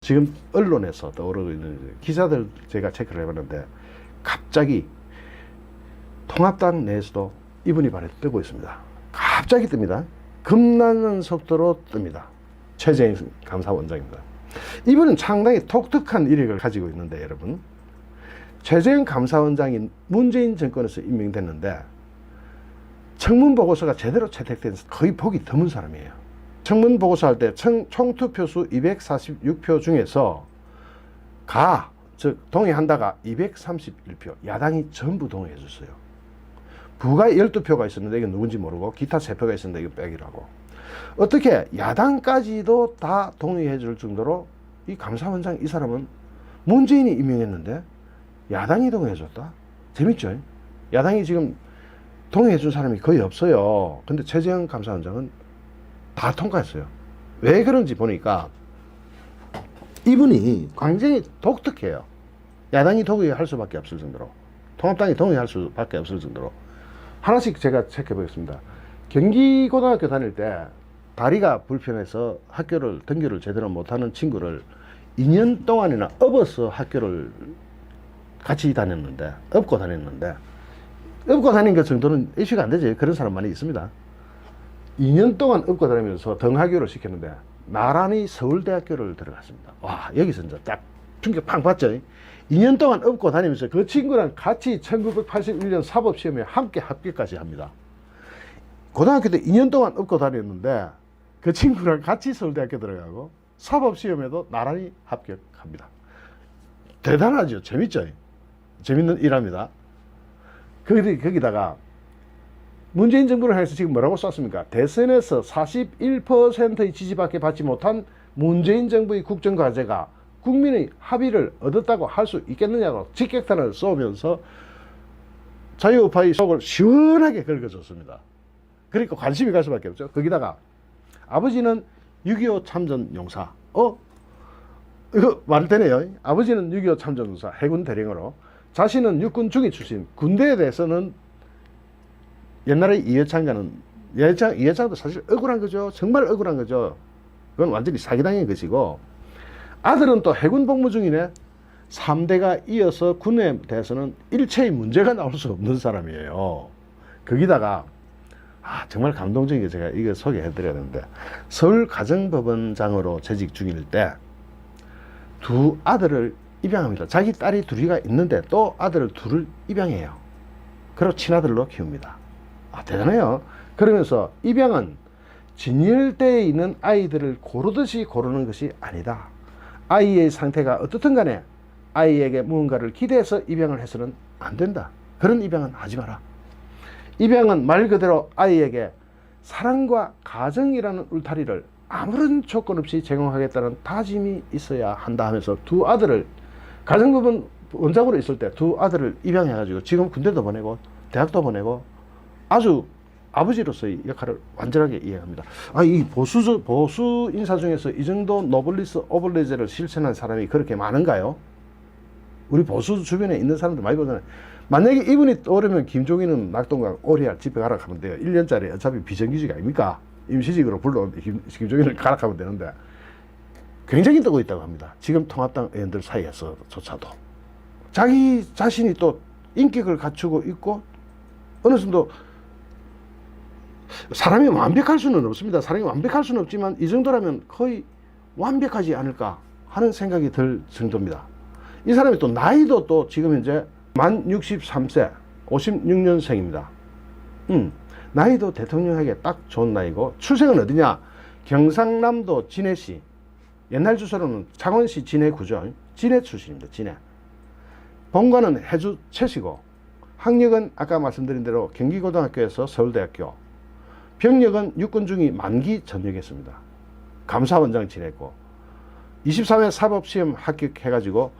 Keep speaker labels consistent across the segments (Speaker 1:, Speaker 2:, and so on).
Speaker 1: 지금 언론에서 떠오르고 있는 기사들 제가 체크를 해봤는데 갑자기 통합당 내에서도 이분이 발에 뜨고 있습니다. 갑자기 뜹니다. 겁나는 속도로 뜹니다. 최재형 감사원장입니다. 이분은 상당히 독특한 이력을 가지고 있는데 여러분, 최재형 감사원장이 문재인 정권에서 임명됐는데 청문보고서가 제대로 채택된 거의 보기 드문 사람이에요. 청문보고서 할 때 총투표수 246표 중에서 즉 동의한다가 231표, 야당이 전부 동의해 줬어요. 부가 12표가 있었는데 이건 누군지 모르고 기타 3표가 있었는데 이거 빼기라고. 어떻게 야당까지도 다 동의해 줄 정도로 이 감사원장 이 사람은 문재인이 임명했는데 야당이 동의해 줬다? 재밌죠? 야당이 지금 동의해 준 사람이 거의 없어요. 근데 최재형 감사원장은 다 통과했어요. 왜 그런지 보니까 이분이 굉장히 독특해요. 야당이 동의할 수밖에 없을 정도로, 통합당이 동의할 수밖에 없을 정도로. 하나씩 제가 체크해 보겠습니다. 경기고등학교 다닐 때 다리가 불편해서 등교를 제대로 못하는 친구를 2년 동안이나 업어서 학교를 같이 다녔는데, 업고 다닌 것 정도는 이슈가 안 되지. 그런 사람 많이 있습니다. 2년 동안 업고 다니면서 등하교를 시켰는데 나란히 서울대학교를 들어갔습니다. 와, 여기서 이제 딱 충격 팡 받죠. 2년 동안 업고 다니면서 그 친구랑 같이 1981년 사법시험에 함께 합격까지 합니다. 고등학교 때 2년 동안 업고 다녔는데 그 친구랑 같이 서울대학교 들어가고 사법시험에도 나란히 합격합니다. 대단하죠. 재밌죠. 재밌는 일합니다. 거기다가 문재인 정부를 향해서 지금 뭐라고 썼습니까? 대선에서 41%의 지지밖에 받지 못한 문재인 정부의 국정과제가 국민의 합의를 얻었다고 할 수 있겠느냐고 직격탄을 쏘면서 자유우파의 속을 시원하게 긁어줬습니다. 그러니까 관심이 갈 수밖에 없죠. 거기다가 아버지는 6.25 참전 용사. 이거 말 되네요. 아버지는 6.25 참전 용사, 해군 대령으로, 자신은 육군 중위 출신. 군대에 대해서는 옛날에 이해창과는, 이해창도 사실 억울한 거죠. 정말 억울한 거죠. 그건 완전히 사기당한 것이고, 아들은 또 해군 복무 중이네. 3대가 이어서 군에 대해서는 일체의 문제가 나올 수 없는 사람이에요. 거기다가 정말 감동적인 게, 제가 이거 소개해 드려야 되는데, 서울 가정법원장으로 재직 중일 때 두 아들을 입양합니다. 자기 딸이 둘이가 있는데 또 아들을 둘을 입양해요. 그리고 친아들로 키웁니다. 대단해요. 그러면서 입양은 진열대에 있는 아이들을 고르듯이 고르는 것이 아니다. 아이의 상태가 어떻든 간에 아이에게 무언가를 기대해서 입양을 해서는 안 된다. 그런 입양은 하지 마라. 입양은 말 그대로 아이에게 사랑과 가정이라는 울타리를 아무런 조건 없이 제공하겠다는 다짐이 있어야 한다 하면서 두 아들을, 가정법원 원장으로 있을 때 두 아들을 입양해가지고 지금 군대도 보내고 대학도 보내고 아주 아버지로서의 역할을 완전하게 이해합니다. 이 보수 인사 중에서 이 정도 노블리스 오블리제를 실천한 사람이 그렇게 많은가요? 우리 보수 주변에 있는 사람들 많이 보잖아요. 만약에 이분이 떠오르면 김종인은 낙동강 오리알 집에 가라 하면 돼요. 1년짜리 어차피 비정규직 아닙니까? 임시직으로 불러 김종인을 가라 하면 되는데 굉장히 뜨고 있다고 합니다. 지금 통합당 의원들 사이에서조차도. 자기 자신이 또 인격을 갖추고 있고 어느 정도, 사람이 완벽할 수는 없습니다. 사람이 완벽할 수는 없지만 이 정도라면 거의 완벽하지 않을까 하는 생각이 들 정도입니다. 이 사람이 또 나이도 또 지금 현재 만 63세 56년생입니다. 나이도 대통령에게 딱 좋은 나이고, 출생은 어디냐? 경상남도 진해시, 옛날 주소로는 창원시 진해구죠. 진해 출신입니다. 진해. 본관은 해주 채시고, 학력은 아까 말씀드린 대로 경기고등학교에서 서울대학교, 병력은 육군 중위 만기 전역했습니다. 감사원장 지냈고 23회 사법시험 합격해가지고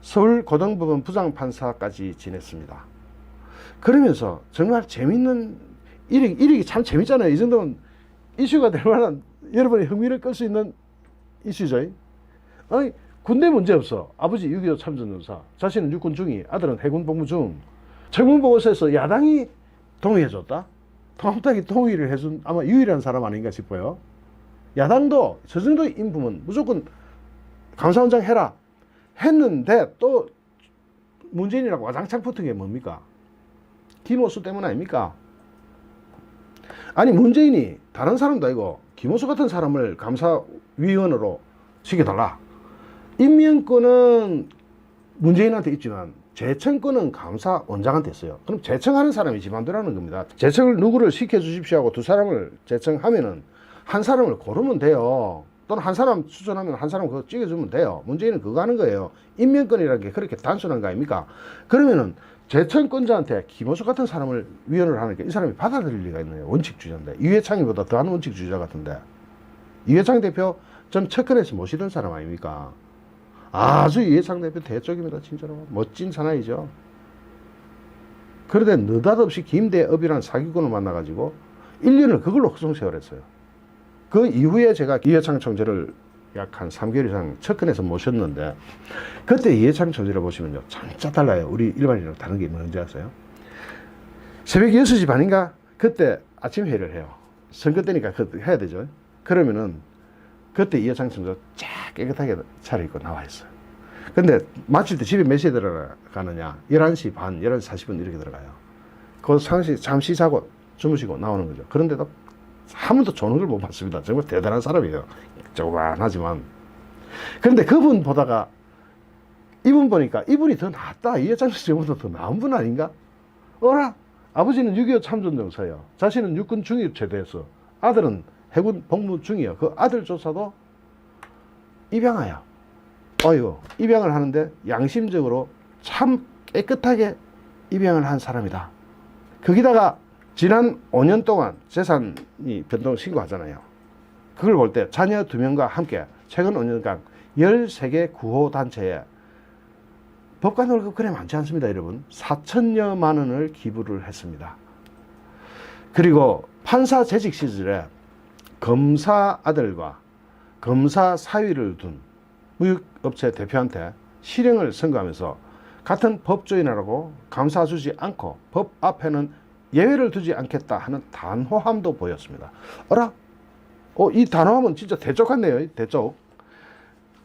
Speaker 1: 서울고등법원 부장판사까지 지냈습니다. 그러면서 정말 재밌는 일이 참 재밌잖아요. 이 정도면 이슈가 될 만한, 여러분의 흥미를 끌 수 있는 이슈죠. 군대 문제 없어. 아버지 6.25 참전용사, 자신은 육군 중위, 아들은 해군 복무 중. 청문보고서에서 야당이 동의해줬다? 통합당이 동의를 해준 아마 유일한 사람 아닌가 싶어요. 야당도 저 정도의 인품은 무조건 감사원장 해라 했는데 또 문재인이라고 와장창 붙은 게 뭡니까? 김호수 때문 아닙니까? 아니 문재인이 다른 사람도 아니고 김호수 같은 사람을 감사위원으로 시켜달라. 임명권은 문재인한테 있지만 재청권은 감사원장한테 있어요. 그럼 재청하는 사람이 지 맘대로 하는 겁니다. 재청을 누구를 시켜주십시오 하고 두 사람을 재청하면은 한 사람을 고르면 돼요. 또는 한 사람 추천하면 한 사람 그거 찍어주면 돼요. 문재인은 그거 하는 거예요. 임명권이라는 게 그렇게 단순한 거 아닙니까? 그러면은 재청권자한테 김호수 같은 사람을 위원을 하니까 이 사람이 받아들일 리가 있나요? 원칙주의자인데. 이회창이보다 더한 원칙주의자 같은데. 이회창 대표 전 측근에서 모시던 사람 아닙니까? 아주 이회창 대표 대쪽입니다. 진짜로 멋진 사나이죠. 그런데 느닷없이 김대업이라는 사기꾼을 만나가지고 1년을 그걸로 허송세월했어요. 그 이후에 제가 이회창 총재를 약 한 3개월 이상 측근에서 모셨는데 그때 이회창 총재를 보시면요 진짜 달라요. 우리 일반인이랑 다른 게 뭔지 아세요? 새벽 6시 반인가 그때 아침 회의를 해요. 선거 때니까 그때 해야 되죠. 그러면은 그때 이회창 총재가 쫙 깨끗하게 차려입고 나와 있어요. 근데 마칠 때 집에 몇 시에 들어가느냐? 11시 반, 11시 40분 이렇게 들어가요. 그 잠시 자고 주무시고 나오는 거죠. 그런데도 한 번도 조는 걸 못 봤습니다. 정말 대단한 사람이에요. 조만하지만. 그런데 그분 보다가 이분 보니까 이분이 더 낫다. 이회창 총재보다 더 나은 분 아닌가? 어라? 아버지는 6.25 참전용사예요. 자신은 육군 중위 제대했어. 아들은 해군 복무 중이에요. 그 아들조차도 입양아야. 어이구, 입양을 하는데 양심적으로 참 깨끗하게 입양을 한 사람이다. 거기다가 지난 5년 동안 재산이 변동 신고하잖아요. 그걸 볼 때 자녀 2명과 함께 최근 5년간 13개 구호단체에 법관 월급 그래 많지 않습니다, 여러분. 4천여만 원을 기부를 했습니다. 그리고 판사 재직 시절에 검사 아들과 검사 사위를 둔 무역업체 대표한테 실형을 선고하면서 같은 법조인이라고 감싸주지 않고 법 앞에는 예외를 두지 않겠다 하는 단호함도 보였습니다. 어라? 이 단호함은 진짜 대쪽 같네요. 대쪽.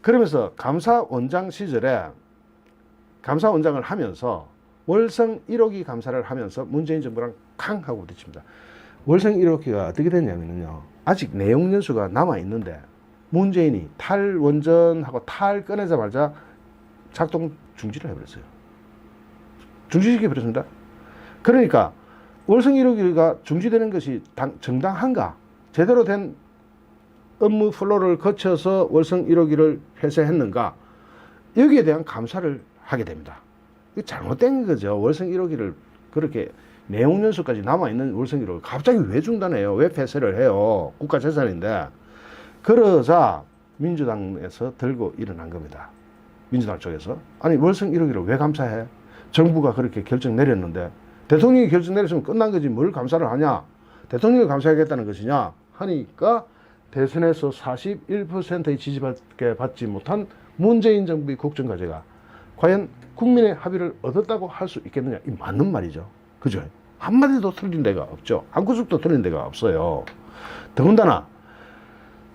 Speaker 1: 그러면서 감사원장 시절에 감사원장을 하면서 월성 1호기 감사를 하면서 문재인 정부랑 캉하고 부딪힙니다. 월성 1호기가 어떻게 됐냐면요. 아직 내용 연수가 남아있는데 문재인이 탈원전하고 탈 꺼내자마자 작동 중지를 해버렸어요. 중지시켜버렸습니다. 그러니까 월성 1호기가 중지되는 것이 정당한가? 제대로 된 업무 플로를 거쳐서 월성 1호기를 폐쇄했는가? 여기에 대한 감사를 하게 됩니다. 이게 잘못된 거죠. 월성 1호기를 그렇게 내용 연수까지 남아있는 월성 1호기 갑자기 왜 중단해요? 왜 폐쇄를 해요? 국가재산인데. 그러자 민주당에서 들고 일어난 겁니다. 민주당 쪽에서. 아니 월성 1호기를 왜 감사해? 정부가 그렇게 결정 내렸는데 대통령이 결정 내렸으면 끝난 거지 뭘 감사를 하냐? 대통령을 감사하겠다는 것이냐? 하니까 대선에서 41%의 지지밖에 받지 못한 문재인 정부의 국정과제가 과연 국민의 합의를 얻었다고 할 수 있겠느냐? 이 맞는 말이죠. 그죠? 한마디도 틀린 데가 없죠. 한 구석도 틀린 데가 없어요. 더군다나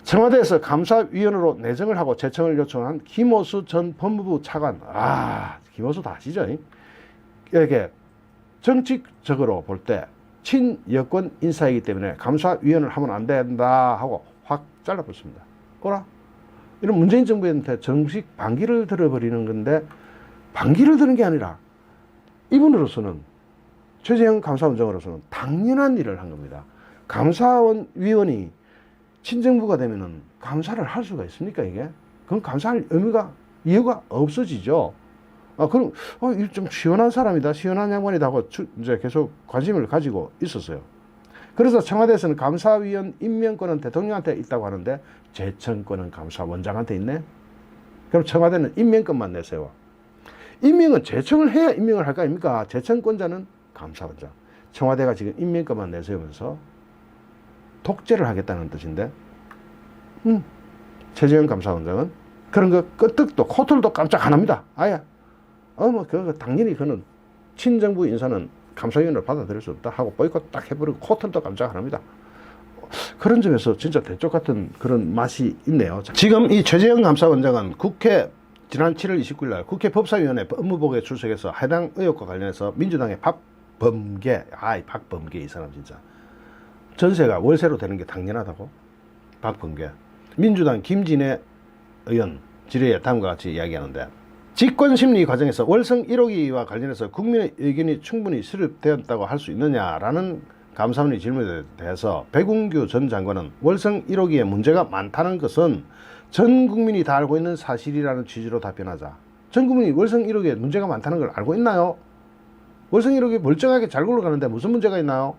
Speaker 1: 청와대에서 감사위원으로 내정을 하고 재청을 요청한 김호수 전 법무부 차관, 김호수 다 아시죠? 이렇게 정치적으로 볼 때 친여권 인사이기 때문에 감사위원을 하면 안 된다 하고 확 잘라버렸습니다. 어라? 이런 문재인 정부한테 정식 반기를 들어버리는 건데 반기를 드는 게 아니라 이분으로서는 최재형 감사원장으로서는 당연한 일을 한 겁니다. 감사위원이 친정부가 되면은 감사를 할 수가 있습니까, 이게? 그럼 감사할 이유가 없어지죠. 그럼, 좀 시원한 사람이다, 시원한 양반이다 하고 이제 계속 관심을 가지고 있었어요. 그래서 청와대에서는 감사위원 임명권은 대통령한테 있다고 하는데 재청권은 감사원장한테 있네? 그럼 청와대는 임명권만 내세워. 임명은 재청을 해야 임명을 할 거 아닙니까? 재청권자는 감사원장. 청와대가 지금 임명권만 내세우면서 독재를 하겠다는 뜻인데, 최재형 감사원장은 그런 거 끄떡도 코털도 깜짝 안 합니다. 아예. 당연히 그는 친정부 인사는 감사위원을 받아들일 수 없다 하고 보이콧 딱 해버리고 코털도 깜짝 안 합니다. 그런 점에서 진짜 대쪽 같은 그런 맛이 있네요. 지금 이 최재형 감사원장은 국회 지난 7월 29일 날 국회 법사위원회 업무보고에 출석해서 해당 의혹과 관련해서 민주당의 박범계, 박범계 이 사람 진짜 전세가 월세로 되는 게 당연하다고. 박범계, 민주당 김진애 의원 질의에 다음과 같이 이야기하는데, 직권심리 과정에서 월성 1호기와 관련해서 국민의 의견이 충분히 수립되었다고 할 수 있느냐라는 감사원의 질문에 대해서 백운규 전 장관은 월성 1호기에 문제가 많다는 것은 전 국민이 다 알고 있는 사실이라는 취지로 답변하자. 전 국민이 월성 1호기에 문제가 많다는 걸 알고 있나요? 월성 1호기 멀쩡하게 잘 굴러가는데 무슨 문제가 있나요?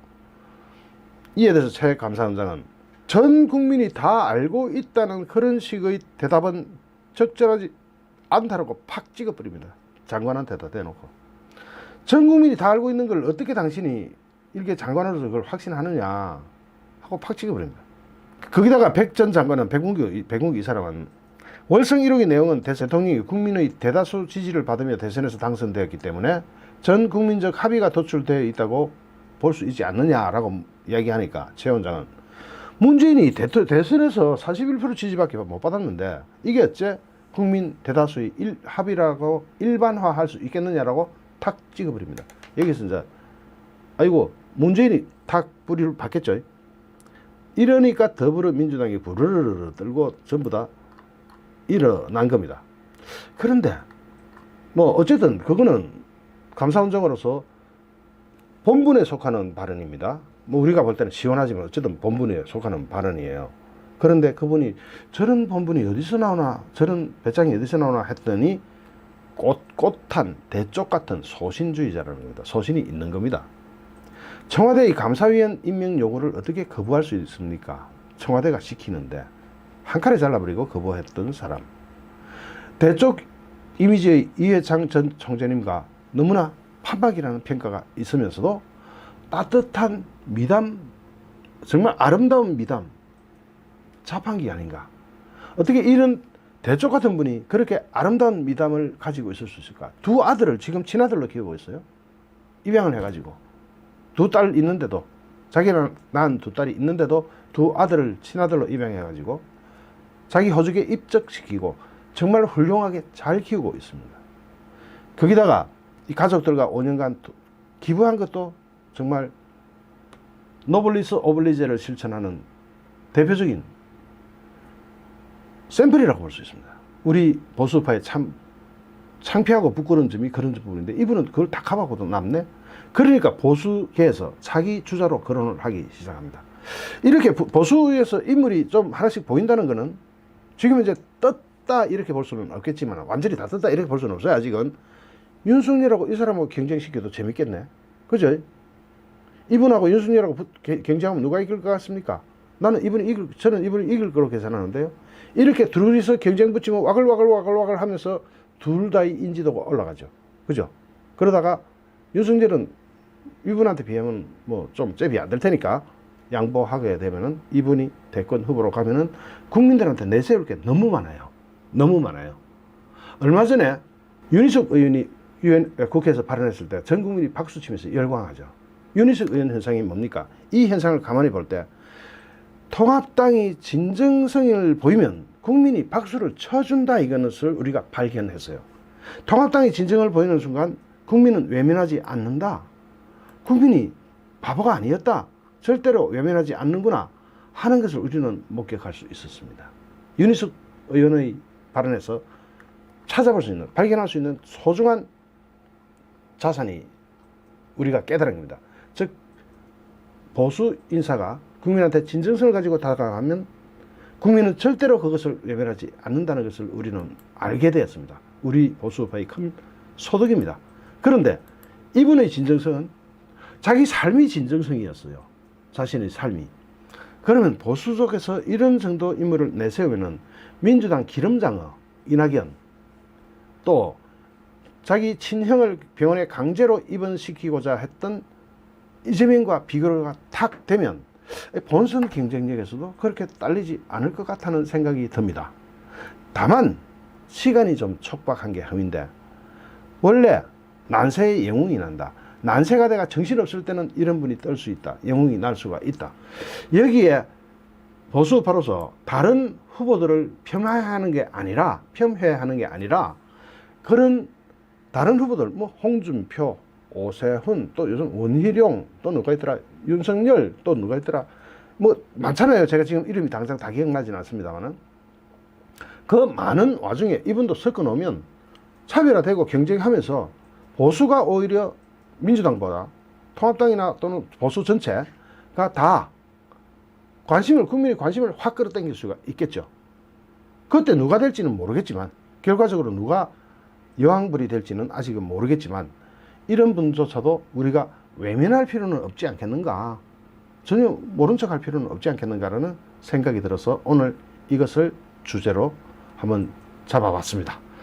Speaker 1: 이에 대해서 최 감사원장은 전 국민이 다 알고 있다는 그런 식의 대답은 적절하지 않다라고 팍 찍어버립니다. 장관한테다 대놓고. 전 국민이 다 알고 있는 걸 어떻게 당신이 이렇게 장관으로서 그걸 확신하느냐 하고 팍 찍어버립니다. 거기다가 백 전 장관은 백운규 이 사람은 월성 1호기 내용은 대통령이 국민의 대다수 지지를 받으며 대선에서 당선되었기 때문에 전 국민적 합의가 도출되어 있다고 볼 수 있지 않느냐라고 이야기하니까 최 원장은 문재인이 대선에서 41% 지지밖에 못 받았는데 이게 어째 국민 대다수의 합의라고 일반화할 수 있겠느냐라고 탁 찍어버립니다. 여기서 이제 아이고 문재인이 탁 뿌리를 받겠죠. 이러니까 더불어민주당이 부르르르 떨고 전부 다 일어난 겁니다. 그런데 뭐 어쨌든 그거는 감사원장으로서 본분에 속하는 발언입니다. 뭐 우리가 볼 때는 시원하지만 어쨌든 본분에 속하는 발언이에요. 그런데 그분이 저런 본분이 어디서 나오나, 저런 배짱이 어디서 나오나 했더니 꽃한 대쪽 같은 소신주의자라는 겁니다. 소신이 있는 겁니다. 청와대의 감사위원 임명 요구를 어떻게 거부할 수 있습니까? 청와대가 시키는데 한 칼에 잘라버리고 거부했던 사람. 대쪽 이미지의 이회창 전 총재님과 너무나 판박이라는 평가가 있으면서도 따뜻한 미담, 정말 아름다운 미담, 자판기 아닌가. 어떻게 이런 대쪽 같은 분이 그렇게 아름다운 미담을 가지고 있을 수 있을까? 두 아들을 지금 친아들로 키우고 있어요. 입양을 해가지고 두 딸 있는데도, 자기는 낳은 두 딸이 있는데도 두 아들을 친아들로 입양해가지고 자기 호적에 입적시키고 정말 훌륭하게 잘 키우고 있습니다. 거기다가 이 가족들과 5년간 기부한 것도 정말 노블리스 오블리제를 실천하는 대표적인 샘플이라고 볼 수 있습니다. 우리 보수파의 참 창피하고 부끄러운 점이 그런 부분인데 이분은 그걸 다 커버하고도 남네. 그러니까 보수계에서 자기 주자로 거론을 하기 시작합니다. 이렇게 보수에서 인물이 좀 하나씩 보인다는 거는 지금 이제 떴다 이렇게 볼 수는 없겠지만 완전히 다 떴다 이렇게 볼 수는 없어요. 아직은. 윤석열하고 이 사람하고 경쟁시켜도 재밌겠네. 그죠? 이분하고 윤석열하고 경쟁하면 누가 이길 것 같습니까? 저는 이분이 이길 거로 계산하는데요. 이렇게 둘이서 경쟁 붙이면 와글와글 하면서 둘 다의 인지도가 올라가죠. 그죠? 그러다가 윤석열은 이분한테 비하면 뭐 좀 잽이 안 될 테니까 양보하게 되면은 이분이 대권 후보로 가면은 국민들한테 내세울 게 너무 많아요. 너무 많아요. 얼마 전에 윤희숙 의원이 국회에서 발언했을 때 전 국민이 박수치면서 열광하죠. 윤희숙 의원 현상이 뭡니까? 이 현상을 가만히 볼 때 통합당이 진정성을 보이면 국민이 박수를 쳐준다 이거는 우리가 발견했어요. 통합당이 진정을 보이는 순간 국민은 외면하지 않는다. 국민이 바보가 아니었다. 절대로 외면하지 않는구나 하는 것을 우리는 목격할 수 있었습니다. 윤희숙 의원의 발언에서 찾아볼 수 있는, 발견할 수 있는 소중한 자산이 우리가 깨달은 겁니다. 즉 보수 인사가 국민한테 진정성을 가지고 다가가면 국민은 절대로 그것을 외면하지 않는다는 것을 우리는 알게 되었습니다. 우리 보수파의 큰 소득입니다. 그런데 이분의 진정성은 자기 삶이 진정성이었어요. 자신의 삶이. 그러면 보수 속에서 이런 정도 인물을 내세우면 민주당 기름장어 이낙연, 또 자기 친형을 병원에 강제로 입원시키고자 했던 이재명과 비교가 탁 되면 본선 경쟁력에서도 그렇게 딸리지 않을 것 같다는 생각이 듭니다. 다만 시간이 좀 촉박한 게 흠인데, 원래 난세의 영웅이 난다. 난세가 내가 정신없을 때는 이런 분이 떨 수 있다. 영웅이 날 수가 있다. 여기에 보수파로서 다른 후보들을 폄하하는 게 아니라 그런 다른 후보들 뭐 홍준표, 오세훈, 또 요즘 원희룡, 또 누가 있더라, 윤석열, 또 누가 있더라, 뭐 많잖아요. 제가 지금 이름이 당장 다 기억나지는 않습니다만은 그 많은 와중에 이분도 섞어 놓으면 차별화되고 경쟁하면서 보수가 오히려 민주당보다 통합당이나 또는 보수 전체가 다 국민의 관심을 확 끌어당길 수가 있겠죠. 그때 누가 될지는 모르겠지만, 결과적으로 누가 여왕벌이 될지는 아직은 모르겠지만, 이런 분조차도 우리가 외면할 필요는 없지 않겠는가, 전혀 모른 척 할 필요는 없지 않겠는가라는 생각이 들어서 오늘 이것을 주제로 한번 잡아봤습니다.